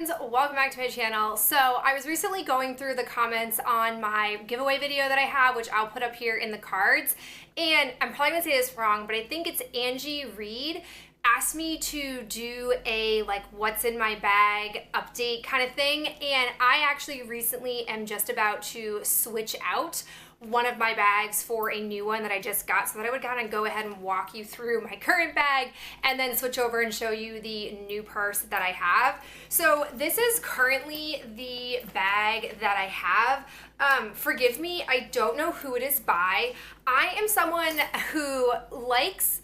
Welcome back to my channel. So I was recently going through the comments on my giveaway video that I have, which I'll put up here in the cards, and I'm probably gonna say this wrong, but I think it's Angie Reed asked me to do a like what's in my bag update kind of thing, and I actually recently am just about to switch out one of my bags for a new one that I just got, so that I would kind of go ahead and walk you through my current bag and then switch over and show you the new purse that I have. So this is currently the bag that I have. Forgive me, I don't know who it is by. I am someone who likes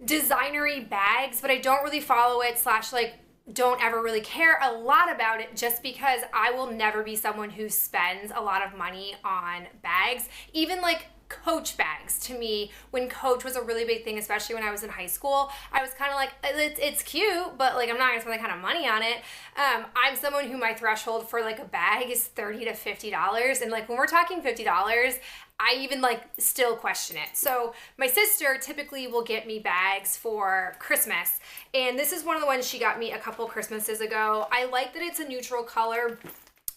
designery bags, but I don't really follow it / like don't ever really care a lot about it, just because I will never be someone who spends a lot of money on bags. Even like Coach bags, to me, when Coach was a really big thing, especially when I was in high school, I was kind of like, it's cute, but like I'm not gonna spend that kind of money on it. I'm someone who my threshold for like a bag is $30 to $50, and like when we're talking $50, I even like still question it. So my sister typically will get me bags for Christmas, and this is one of the ones she got me a couple Christmases ago. I like that it's a neutral color.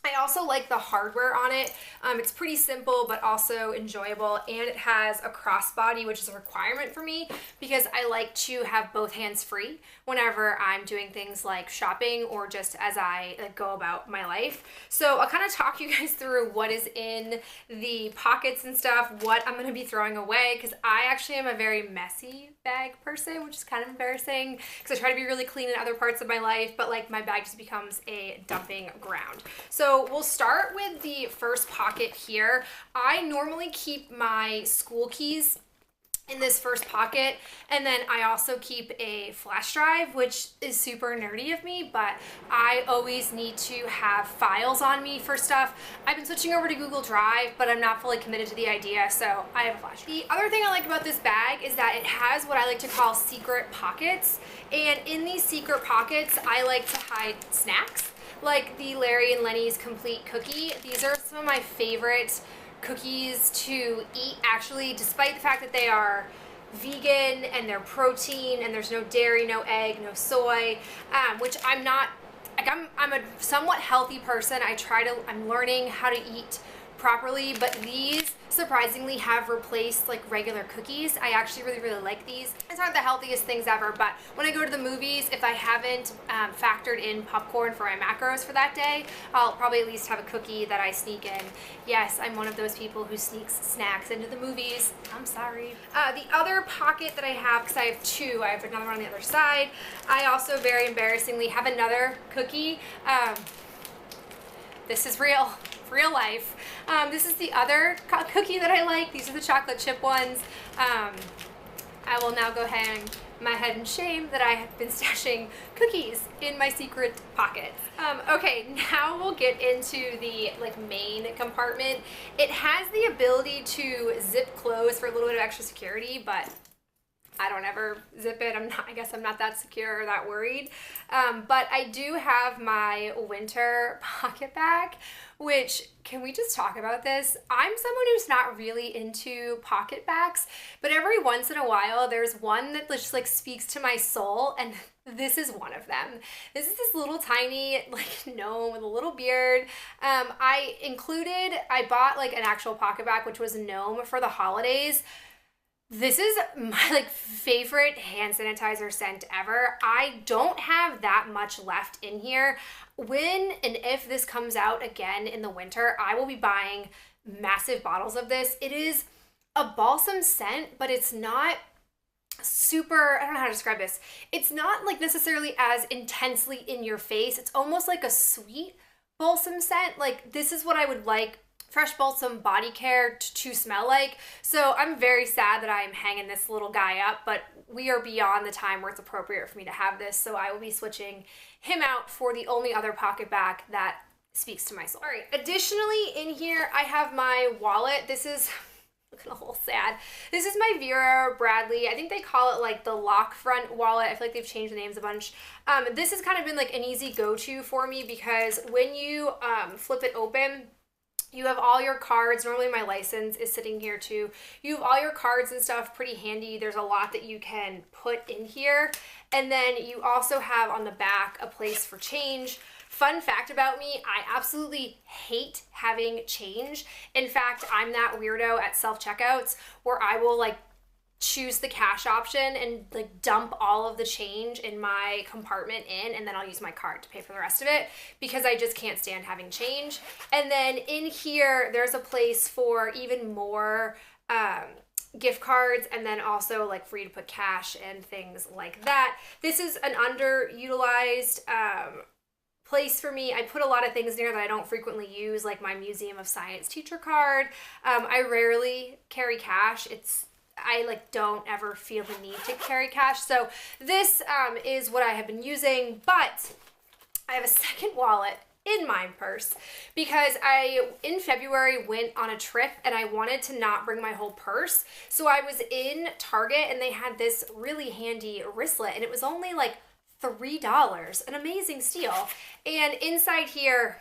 I also like the hardware on it. It's pretty simple but also enjoyable, and it has a crossbody, which is a requirement for me because I like to have both hands free whenever I'm doing things like shopping or just as I go about my life. So I'll kind of talk you guys through what is in the pockets and stuff, what I'm going to be throwing away, because I actually am a very messy bag person, which is kind of embarrassing because I try to be really clean in other parts of my life, but like my bag just becomes a dumping ground. So we'll start with the first pocket here. I normally keep my school keys in this first pocket, and then I also keep a flash drive, which is super nerdy of me, but I always need to have files on me for stuff. I've been switching over to Google Drive, but I'm not fully committed to the idea, so I have a flash drive. The other thing I like about this bag is that it has what I like to call secret pockets, and in these secret pockets, I like to hide snacks, like the Larry and Lenny's Complete Cookie. These are some of my favorite cookies to eat, actually, despite the fact that they are vegan and they're protein and there's no dairy, no egg, no soy, which I'm not, like I'm a somewhat healthy person. I'm learning how to eat properly, but these surprisingly have replaced like regular cookies. I actually really like these. It's not the healthiest things ever, but when I go to the movies, if I haven't factored in popcorn for my macros for that day, I'll probably at least have a cookie that I sneak in. Yes, I'm one of those people who sneaks snacks into the movies. I'm sorry. The other pocket that I have, because I have two, I have another one on the other side. I also very embarrassingly have another cookie. This is real life. This is the other cookie that I like. These are the chocolate chip ones. I will now go hang my head in shame that I have been stashing cookies in my secret pockets. Okay, now we'll get into the like main compartment. It has the ability to zip close for a little bit of extra security, but I don't ever zip it. I guess I'm not that secure or that worried. But I do have my winter pocket bag, which, can we just talk about this? I'm someone who's not really into pocket bags, but every once in a while there's one that just like speaks to my soul, and this is one of them. This is this little tiny like gnome with a little beard. I bought like an actual pocket bag, which was a gnome, for the holidays. This is my like favorite hand sanitizer scent ever. I don't have that much left in here. When and if this comes out again in the winter, I will be buying massive bottles of this. It is a balsam scent, but it's not super, I don't know how to describe this. It's not like necessarily as intensely in your face. It's almost like a sweet balsam scent. Like, this is what I would like fresh balsam body care to smell like. So I'm very sad that I'm hanging this little guy up, but we are beyond the time where it's appropriate for me to have this, so I will be switching him out for the only other pocket bag that speaks to my soul. All right, additionally in here I have my wallet. This is looking a little sad. This is my Vera Bradley. I think they call it like the lock front wallet. I feel like they've changed the names a bunch. This has kind of been like an easy go-to for me because when you flip it open, you have all your cards. Normally my license is sitting here too. You have all your cards and stuff pretty handy. There's a lot that you can put in here. And then you also have on the back a place for change, Fun fact about me, I absolutely hate having change. In fact, I'm that weirdo at self-checkouts where I will like choose the cash option and like dump all of the change in my compartment and then I'll use my card to pay for the rest of it because I just can't stand having change. And then in here, there's a place for even more gift cards and then also like for you to put cash and things like that. This is an underutilized place for me. I put a lot of things there that I don't frequently use, like my Museum of Science teacher card. I rarely carry cash. I like don't ever feel the need to carry cash. So this is what I have been using, but I have a second wallet in my purse because I, in February, went on a trip and I wanted to not bring my whole purse. So I was in Target and they had this really handy wristlet and it was only like $3, an amazing steal. And inside here,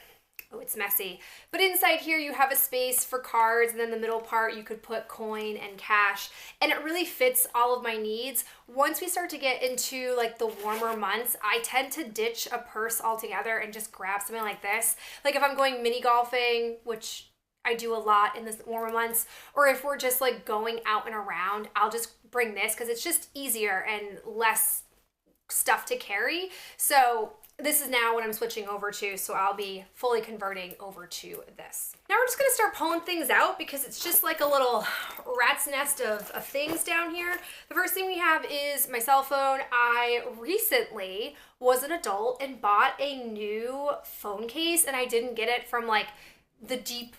oh, it's messy. But inside here you have a space for cards and then the middle part you could put coin and cash and it really fits all of my needs. Once we start to get into like the warmer months, I tend to ditch a purse altogether and just grab something like this. Like if I'm going mini golfing, which I do a lot in the warmer months, or if we're just like going out and around, I'll just bring this because it's just easier and less stuff to carry. So this is now what I'm switching over to, so I'll be fully converting over to this. Now we're just gonna start pulling things out because it's just like a little rat's nest of things down here. The first thing we have is my cell phone. I recently was an adult and bought a new phone case and I didn't get it from like the deep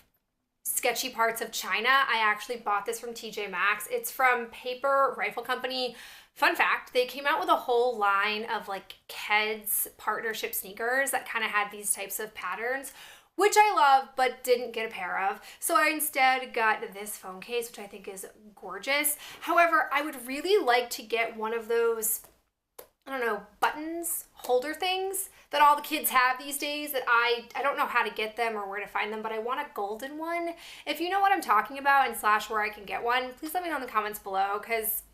sketchy parts of China. I actually bought this from TJ Maxx. It's from Paper Rifle Company. Fun fact, they came out with a whole line of like Keds partnership sneakers that kind of had these types of patterns, which I love, but didn't get a pair of. So I instead got this phone case, which I think is gorgeous. However, I would really like to get one of those, I don't know, buttons, holder things that all the kids have these days that I don't know how to get them or where to find them, but I want a golden one. If you know what I'm talking about and slash where I can get one, please let me know in the comments below because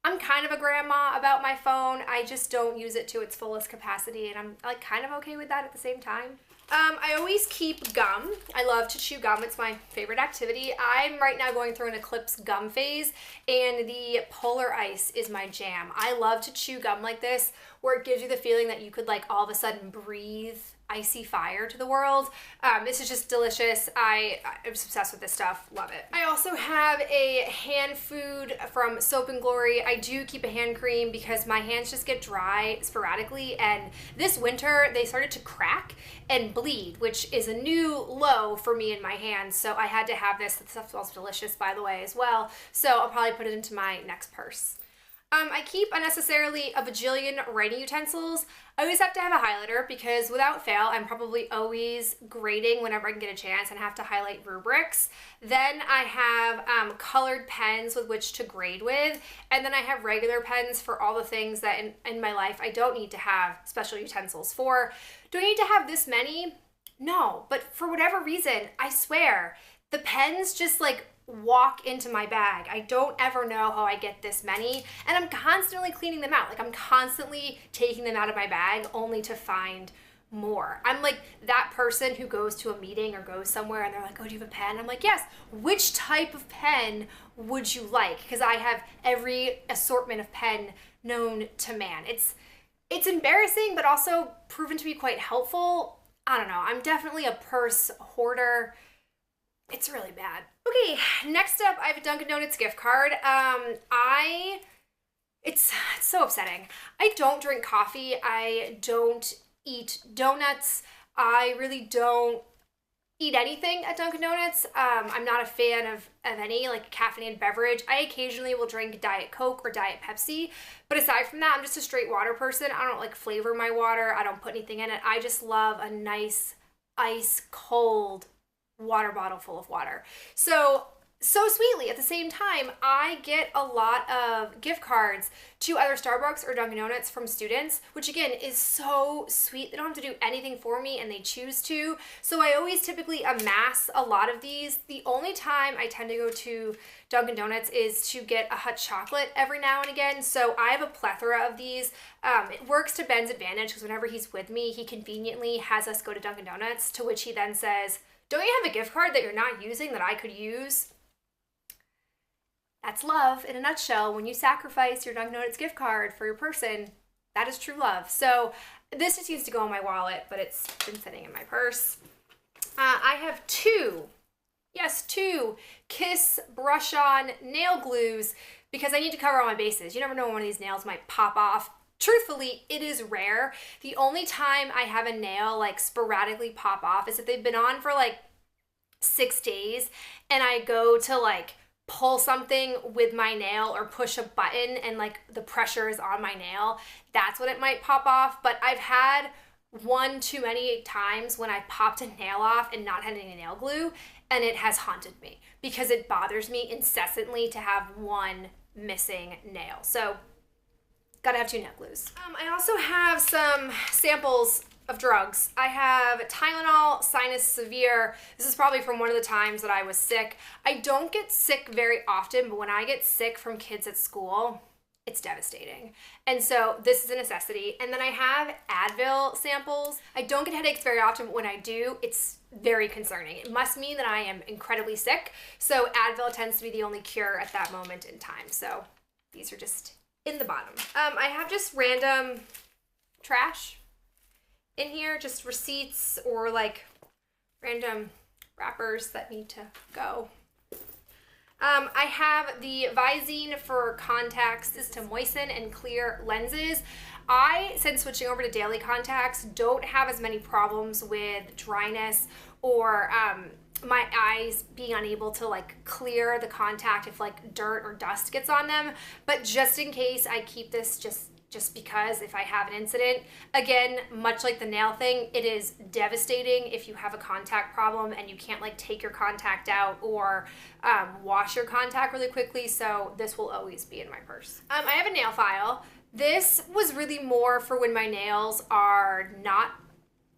I'm kind of a grandma about my phone. I just don't use it to its fullest capacity and I'm like kind of okay with that at the same time. I always keep gum. I love to chew gum. It's my favorite activity. I'm right now going through an Eclipse gum phase and the Polar Ice is my jam. I love to chew gum like this where it gives you the feeling that you could like all of a sudden breathe icy fire to the world. This is just delicious. I'm obsessed with this stuff. Love it. I also have a hand food from Soap and Glory. I do keep a hand cream because my hands just get dry sporadically and this winter they started to crack and bleed, which is a new low for me in my hands. So I had to have this. The stuff smells delicious, by the way, as well. So I'll probably put it into my next purse. I keep unnecessarily a bajillion writing utensils. I always have to have a highlighter because without fail, I'm probably always grading whenever I can get a chance and have to highlight rubrics. Then I have colored pens with which to grade with. And then I have regular pens for all the things that in my life I don't need to have special utensils for. Do I need to have this many? No, but for whatever reason, I swear, the pens just like walk into my bag. I don't ever know how I get this many and I'm constantly cleaning them out. Like I'm constantly taking them out of my bag only to find more. I'm like that person who goes to a meeting or goes somewhere and they're like, oh, do you have a pen? I'm like, yes. Which type of pen would you like? Because I have every assortment of pen known to man. It's embarrassing, but also proven to be quite helpful. I don't know. I'm definitely a purse hoarder. It's really bad. Okay, next up, I have a Dunkin' Donuts gift card. It's so upsetting. I don't drink coffee. I don't eat donuts. I really don't eat anything at Dunkin' Donuts. I'm not a fan of any like caffeinated beverage. I occasionally will drink Diet Coke or Diet Pepsi, but aside from that, I'm just a straight water person. I don't like flavor my water. I don't put anything in it. I just love a nice ice cold water bottle full of water. So so sweetly, at the same time, I get a lot of gift cards to either Starbucks or Dunkin' Donuts from students, which again is so sweet. They don't have to do anything for me and they choose to. So I always typically amass a lot of these. The only time I tend to go to Dunkin' Donuts is to get a hot chocolate every now and again. So I have a plethora of these. It works to Ben's advantage because whenever he's with me, he conveniently has us go to Dunkin' Donuts, to which he then says, "Don't you have a gift card that you're not using that I could use?" That's love in a nutshell. When you sacrifice your Dunkin' Donuts gift card for your person, that is true love. So this just needs to go in my wallet, but it's been sitting in my purse. I have two Kiss Brush On nail glues because I need to cover all my bases. You never know when one of these nails might pop off. Truthfully, it is rare. The only time I have a nail like sporadically pop off is if they've been on for like 6 days and I go to like pull something with my nail or push a button and like the pressure is on my nail. That's when it might pop off. But I've had one too many times when I popped a nail off and not had any nail glue, and it has haunted me because it bothers me incessantly to have one missing nail. So gotta have two nail glues. I also have some samples of drugs. I have Tylenol, Sinus Severe. This is probably from one of the times that I was sick. I don't get sick very often, but when I get sick from kids at school, it's devastating. And so this is a necessity. And then I have Advil samples. I don't get headaches very often, but when I do, it's very concerning. It must mean that I am incredibly sick. So Advil tends to be the only cure at that moment in time. So these are just in the bottom. I have just random trash in here, just receipts or like random wrappers that need to go. I have the Visine for contacts. This is to moisten and clear lenses. I, since switching over to daily contacts, don't have as many problems with dryness or my eyes being unable to like clear the contact if like dirt or dust gets on them. But just in case, I keep this just because if I have an incident. Again, much like the nail thing, it is devastating if you have a contact problem and you can't like take your contact out or wash your contact really quickly, so this will always be in my purse. I have a nail file. This was really more for when my nails are not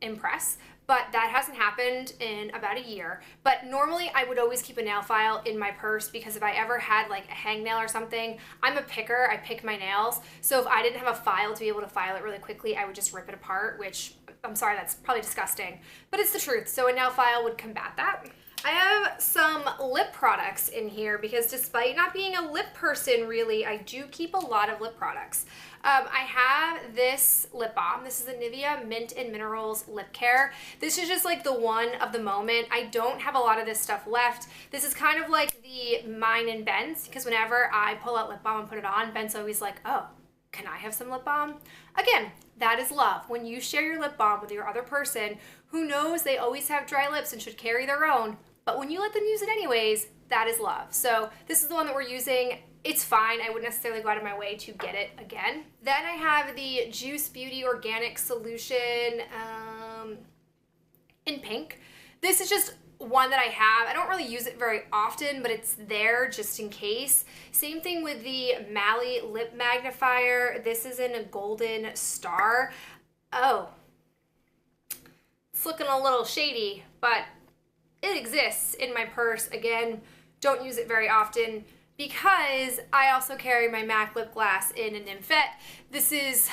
impressed, but that hasn't happened in about a year. But normally I would always keep a nail file in my purse because if I ever had like a hangnail or something, I'm a picker, I pick my nails. So if I didn't have a file to be able to file it really quickly, I would just rip it apart, which I'm sorry, that's probably disgusting, but it's the truth. So a nail file would combat that. I have some lip products in here because despite not being a lip person really, I do keep a lot of lip products. I have this lip balm. This is a Nivea Mint and Minerals Lip Care. This is just like the one of the moment. I don't have a lot of this stuff left. This is kind of like the mine and Ben's because whenever I pull out lip balm and put it on, Ben's always like, "Oh, can I have some lip balm?" Again, that is love. When you share your lip balm with your other person who knows they always have dry lips and should carry their own, but when you let them use it anyways, that is love. So this is the one that we're using. It's fine. I wouldn't necessarily go out of my way to get it again. Then I have the Juice Beauty Organic Solution in pink. This is just one that I have. I don't really use it very often, but it's there just in case. Same thing with the Mally Lip Magnifier. This is in a golden star. Oh, it's looking a little shady, but it exists in my purse. Again, don't use it very often because I also carry my MAC lip gloss in a Nymphette. This is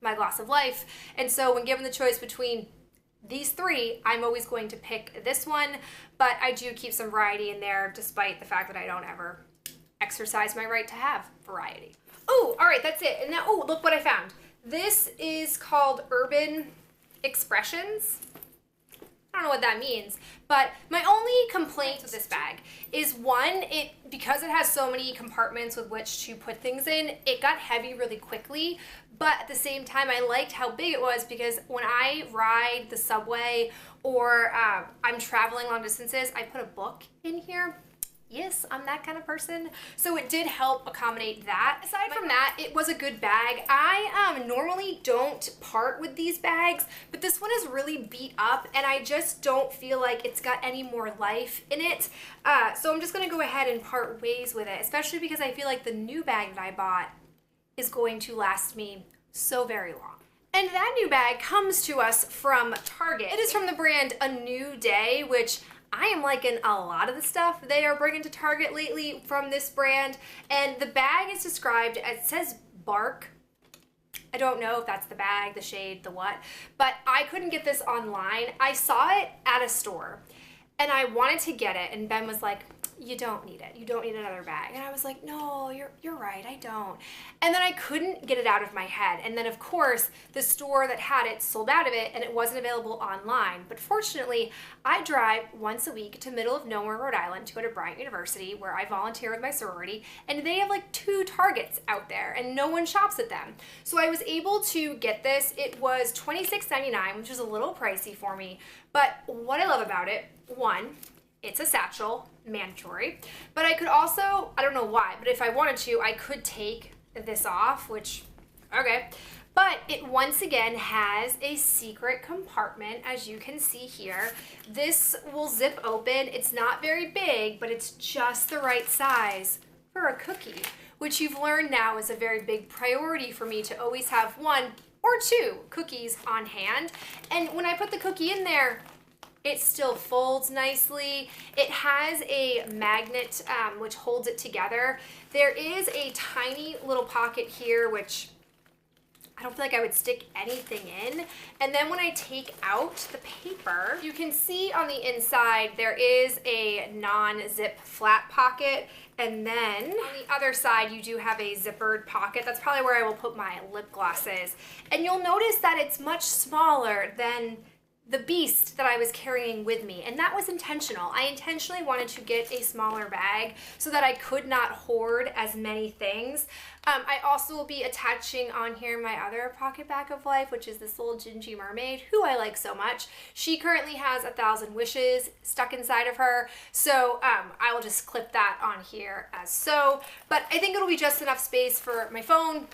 my gloss of life. And so when given the choice between these three, I'm always going to pick this one, but I do keep some variety in there despite the fact that I don't ever exercise my right to have variety. Oh, all right, that's it. And now, oh, look what I found. This is called Urban Expressions. I don't know what that means, but my only complaint with this bag is one, because it has so many compartments with which to put things in, it got heavy really quickly, but at the same time, I liked how big it was because when I ride the subway or I'm traveling long distances, I put a book in here. Yes, I'm that kind of person. So it did help accommodate that. Aside from that, it was a good bag. I normally don't part with these bags, but this one is really beat up and I just don't feel like it's got any more life in it. So I'm just gonna go ahead and part ways with it, especially because I feel like the new bag that I bought is going to last me so very long. And that new bag comes to us from Target. It is from the brand A New Day, which I am liking a lot of the stuff they are bringing to Target lately from this brand. And the bag is described, it says bark. I don't know if that's the bag, the shade, the what, but I couldn't get this online. I saw it at a store and I wanted to get it, and Ben was like, you don't need it. You don't need another bag. And I was like, no, you're right, I don't. And then I couldn't get it out of my head. And then of course, the store that had it sold out of it and it wasn't available online. But fortunately, I drive once a week to middle of nowhere, Rhode Island to go to Bryant University, where I volunteer with my sorority, and they have like 2 Targets out there and no one shops at them. So I was able to get this. It was $26.99, which was a little pricey for me. But what I love about it, one, it's a satchel, mandatory, but I could also, I don't know why, but if I wanted to, I could take this off, which, okay. But it once again has a secret compartment, as you can see here. This will zip open. It's not very big, but it's just the right size for a cookie, which you've learned now is a very big priority for me, to always have 1 or 2 cookies on hand. And when I put the cookie in there, it still folds nicely. It has a magnet which holds it together. There is a tiny little pocket here, which I don't feel like I would stick anything in. And then when I take out the paper, you can see on the inside there is a non-zip flat pocket. And then on the other side, you do have a zippered pocket. That's probably where I will put my lip glosses. And you'll notice that it's much smaller than the beast that I was carrying with me, and that was intentional. I intentionally wanted to get a smaller bag so that I could not hoard as many things. I also will be attaching on here my other pocket bag of life, which is this little Gingy mermaid, who I like so much. She currently has 1,000 wishes stuck inside of her, so I will just clip that on here as so. But I think it'll be just enough space for my phone,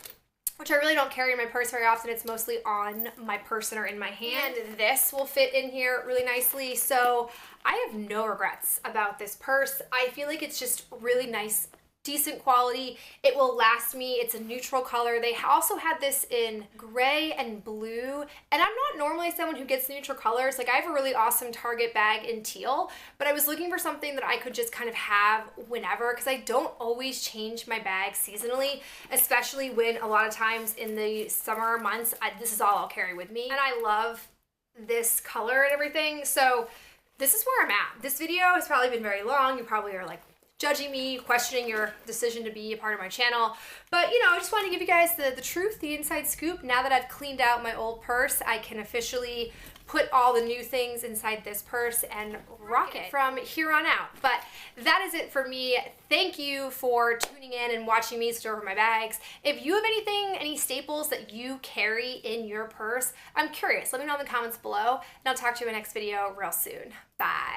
which I really don't carry in my purse very often. It's mostly on my person or in my hand. This will fit in here really nicely. So I have no regrets about this purse. I feel like it's just really nice, decent quality. It will last me. It's a neutral color. They also had this in gray and blue, and I'm not normally someone who gets neutral colors. Like, I have a really awesome Target bag in teal, but I was looking for something that I could just kind of have whenever, because I don't always change my bag seasonally, especially when a lot of times in the summer months, this is all I'll carry with me. And I love this color and everything. So this is where I'm at. This video has probably been very long. You probably are like judging me, questioning your decision to be a part of my channel. But, you know, I just wanted to give you guys the truth, the inside scoop. Now that I've cleaned out my old purse, I can officially put all the new things inside this purse and rock it from here on out. But that is it for me. Thank you for tuning in and watching me store over my bags. If you have anything, any staples that you carry in your purse, I'm curious. Let me know in the comments below, and I'll talk to you in my next video real soon. Bye.